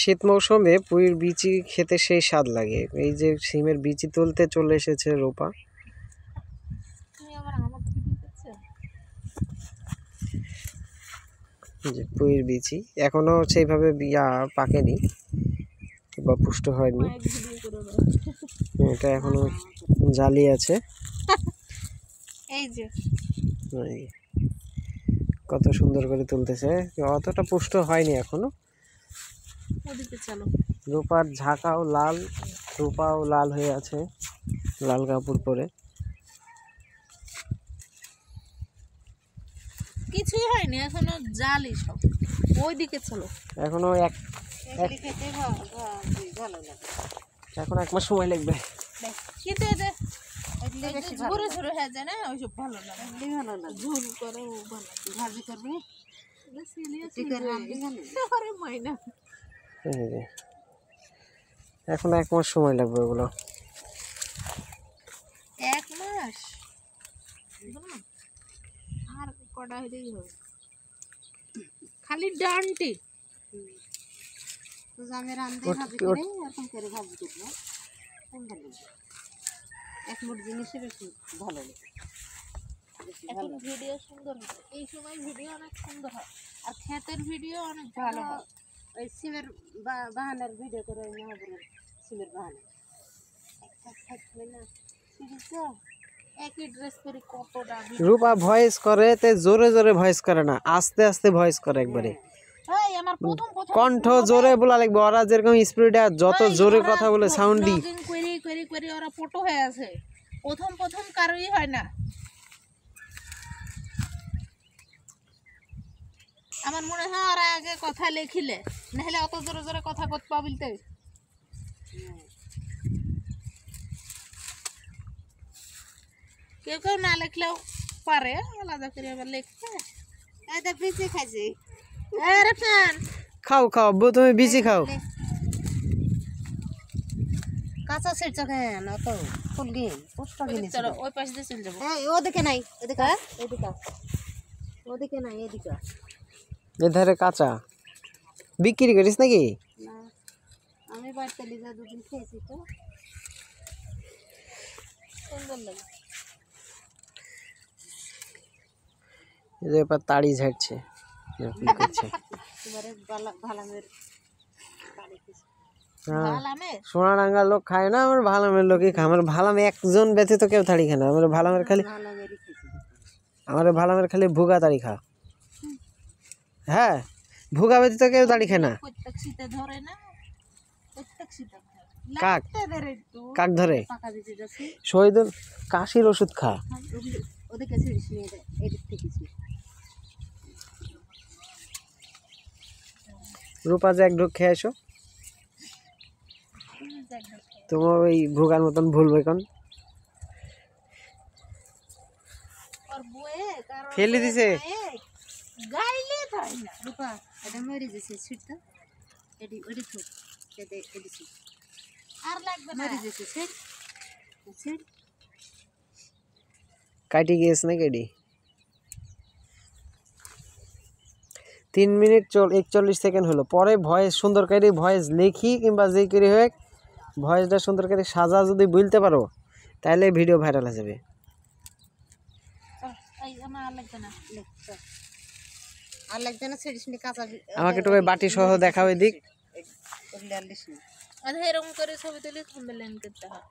শীত মৌসুমে পুঁইর বিচি খেতে সেই স্বাদ লাগে। এই যে সিমের বিচি তুলতে চলে এসেছে রূপা। যে পুঁইর বিচি এখনো সেইভাবে পাকেনি বা পুষ্ট হয়নি, এটা এখনো জালি আছে। এই যে কত সুন্দর করে তুলতেছে, অতটা পুষ্ট হয়নি এখনো। রূপার ঝাঁকাও লাল, রূপাও লাল হয়ে আছে লাল কাপড় পরে। কিছুই হয়নি এখনো, জালি সব। ওইদিকে চলো, এখনো এখন 1 মাস সময় লাগবে। কিন্তু ঝুরে ঝুরে হয়ে যায় না, ওইসব ভালো লাগে। ঝুল করে ভাজি করবে, এখন 1 মাস সময় লাগবে ওগুলো। 1 মাস আর কটা হইলেই হবে। খালি ডান্টি এখন ভিডিও সুন্দর হয়, এই সময় ভিডিও অনেক সুন্দর হয়, আর ক্ষেতের ভিডিও অনেক ভালো হয়। ওই সিমের বাহানের ভিডিও করে সিমের বাহানে একই ড্রেস পরে কতটা রূপা ভয়েস করে, তে জোরে জোরে ভয়েস করে না, আস্তে আস্তে ভয়েস করে একবারে। আমার প্রথম কণ্ঠ জোরে বলা লাগবে, ওরা যেরকম স্পিডে যত জোরে কথা বলে সাউন্ডই করে ওরা ফটো হয়ে আছে। প্রথম কারোই হয় না। আমার মনে হয় ওরা আগে কথা লিখিলে, নাহলে অত জোরে জোরে কথা করতে পাবিলতে। কেউ কেউ না লিখলেও পারে, আলাদা করে আবার লিখতে। এটা পিছিয়ে খাইছি। খাও খাও বউ, তুমি বিচি খাও। কাঁচা ছিড়ছ কেন? অত ফুলগি পুষ্পা কিনেছি। চলো ওই পাশ দিয়ে চলে যাবো। ওদিকে নাই, এদিকে এদিকে ওদিকে নাই, এদিকে এধারে কাঁচা বিক্রি করিস নাকি? না, আমি বাড়িতে লিজা 2 দিন খেয়েছি তো সুন্দর লাগে। এই যে এবার তাড়ি ঝাড়ছে, সোনাডাঙ্গার লোক খায় না, আমার ভালামের লোকই খায়। আমার ভালামে একজন ব্যতীত কেউ তাড়ি খায় না। আমার ভালামের খালি ভুগা তাড়ি খা। হ্যাঁ, ভুগা ব্যতীত কেউ তাড়ি খায় না। প্রত্যেক শীতে ধরে না, প্রত্যেক শীতে কাক কাক ধরে শহীদুল কাশির ওষুধ খা। ওদিকে ছিড়িস নিয়ে দেয়, এদিক থেকে রূপা যে এক ঢোক খেয়ে এসো, তোমার ওই ভুগার মতন ভুলবে এখন। ফেলে দিছে গাইলে তাই না। রূপা এটা মরে গেছে, ছিড়তা এডি ওডি থুক এডি এডি ছিড়, আর লাগবে না। মরে গেছে, ছিড় ছিড়। কাটি গিয়েছে না কেডি। 3 মিনিট 41 সেকেন্ড হলো। পরে ভয়েস সুন্দর করে ভয়েস লিখি কিংবা যে করে হোক, ভয়েসটা সুন্দর করে সাজা যদি বলতে পারো, তাহলে ভিডিও ভাইরাল হয়ে যাবে। আর লাগবে না, ছিড়িস নি কাঁচা। আমাকে একটু বাটি সহ দেখাও এদিক। এরকম করে ছবি তুলে থাম্বনেল করতে হয়।